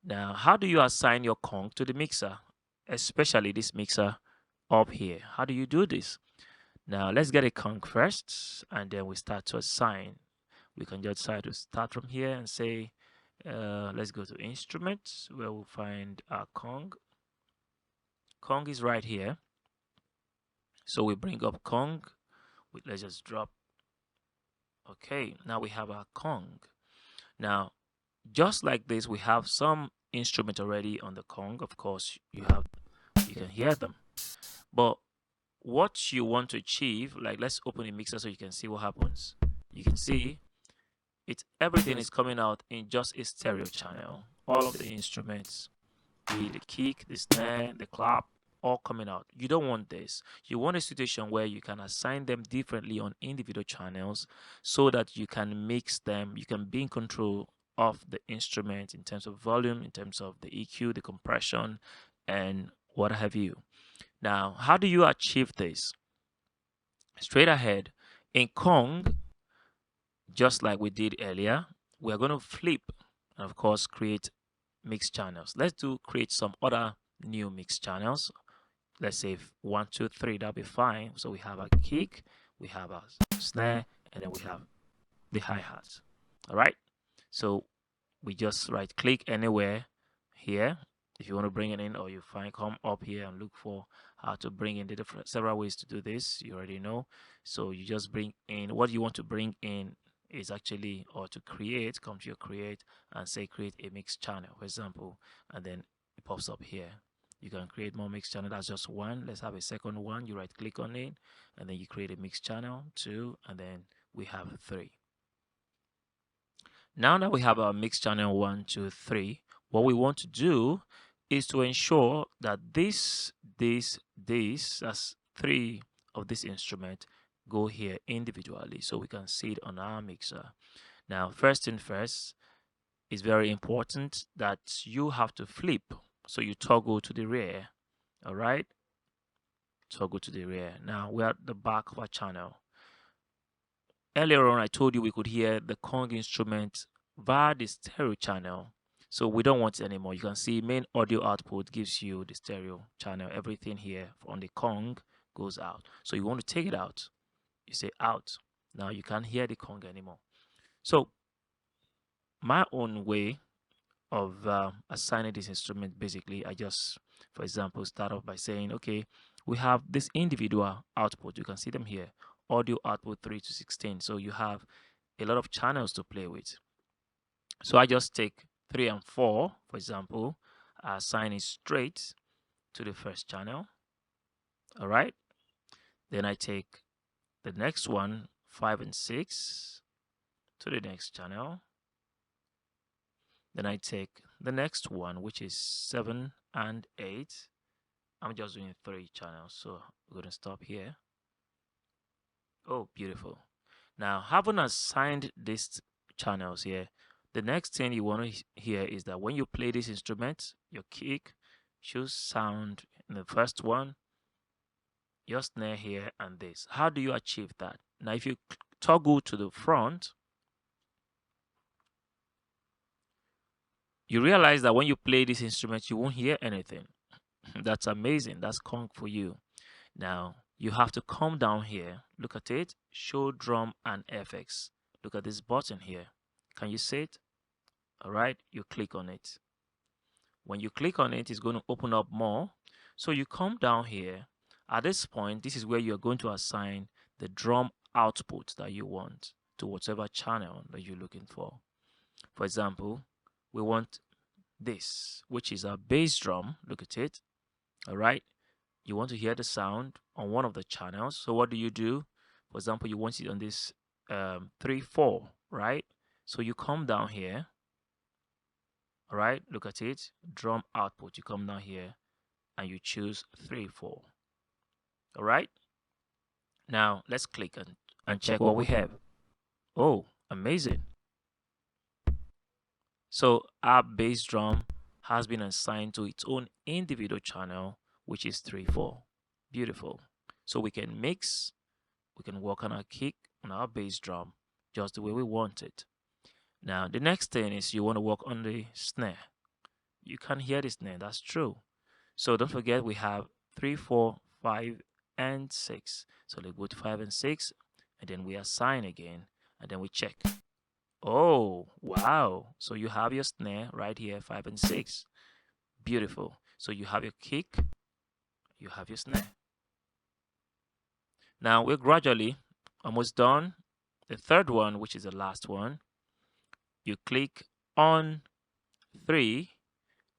Now, how do you assign your conch to the mixer, especially this mixer up here? How do you do this? Now, let's get a conch first, and then we start to assign. We can just decide to start from here and say, let's go to instruments, where we'll find our conch. Conch is right here. So we bring up conch. Let's just drop. Okay, now we have our conch. Now, just like this, we have some instrument already on the conch. Of course, you can hear them. But what you want to achieve, like let's open a mixer so you can see what happens. You can see everything is coming out in just a stereo channel. All of the instruments, be the kick, the snare, the clap, all coming out. You don't want this. You want a situation where you can assign them differently on individual channels so that you can mix them. You can be in control of the instrument in terms of volume, in terms of the EQ, the compression, and what have you. Now, how do you achieve this? Straight ahead, in conch, just like we did earlier, we are going to flip and of course create mix channels. Let's create some other new mix channels. Let's say 1, 2, 3, that'll be fine. So we have a kick, we have a snare, and then we have the hi-hat. All right. So we just right click anywhere here. If you want to bring it in, or you come up here and look for how to bring in the several ways to do this. You already know. So you just bring in what you want to bring in is actually, or to create, come to your create and say create a mix channel, for example, and then it pops up here. You can create more mix channel. That's just one. Let's have a second one. You right click on it and then you create a mix channel, 2, and then we have 3. Now that we have our mix channel 1, 2, 3, what we want to do is to ensure that this, as 3 of this instrument go here individually so we can see it on our mixer. Now, first thing first, it's very important that you have to flip. So you toggle to the rear. All right. Toggle to the rear. Now we're at the back of our channel. Earlier on, I told you we could hear the conch instrument via the stereo channel. So we don't want it anymore. You can see main audio output gives you the stereo channel. Everything here on the conch goes out. So you want to take it out. You say out. Now you can't hear the conch anymore. So my own way of assigning this instrument, basically, I just, for example, start off by saying, okay, we have this individual output. You can see them here, audio output 3 to 16. So you have a lot of channels to play with. So I just take 3 and 4, for example, assign it straight to the first channel. All right. Then I take the next one, 5 and 6, to the next channel. Then I take the next one, which is 7 and 8. I'm just doing 3 channels, so we're going to stop here. Oh, beautiful. Now, having assigned these channels here, the next thing you want to hear is that when you play this instrument, your kick should sound in the first one, your snare here, and this. How do you achieve that? Now, if you toggle to the front, you realize that when you play this instrument, you won't hear anything. That's amazing. That's conch for you. Now, you have to come down here. Look at it. Show drum and FX. Look at this button here. Can you see it? All right. You click on it. When you click on it, it's going to open up more. So you come down here. At this point, this is where you're going to assign the drum output that you want to whatever channel that you're looking for. For example, we want this, which is our bass drum. Look at it. All right. You want to hear the sound on one of the channels. So what do? For example, you want it on this 3, 4, right? So you come down here. All right. Look at it. Drum output. You come down here and you choose 3, 4. All right. Now let's click and check what we have. Oh, amazing. So our bass drum has been assigned to its own individual channel, which is 3, 4. Beautiful. So we can mix, we can work on our kick, on our bass drum, just the way we want it. Now, the next thing is you want to work on the snare. you can hear the snare. That's true. So don't forget we have 3, 4, 5, and 6. So let's go to 5 and 6, and then we assign again, and then we check. Oh, wow. So you have your snare right here, 5 and 6. Beautiful. So you have your kick, you have your snare. Now we're gradually almost done. The third one, which is the last one, you click on 3,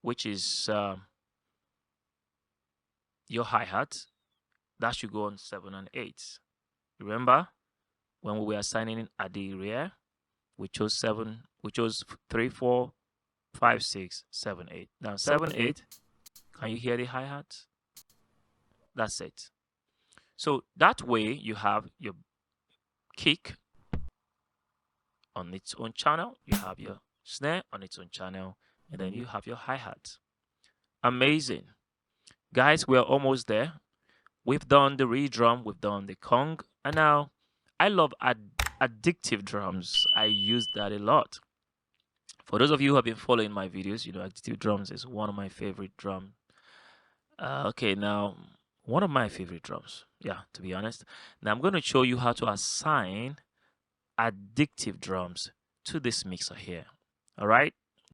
which is your hi-hat. That should go on 7 and 8. Remember when we were assigning at the rear, we chose 7, we chose 3, 4, 5, 6, 7, 8. Now 7, 8, can you hear the hi-hat? That's it. So that way you have your kick on its own channel, you have your snare on its own channel, and then you have your hi-hat. Amazing. Guys, we're almost there. We've done the Redrum, we've done the Kong, and now I love addictive drums. I use that a lot. For those of you who have been following my videos, you know addictive drums is one of my favorite drums. Okay, now one of my favorite drums. Yeah, to be honest. Now I'm going to show you how to assign addictive drums to this mixer here. All right.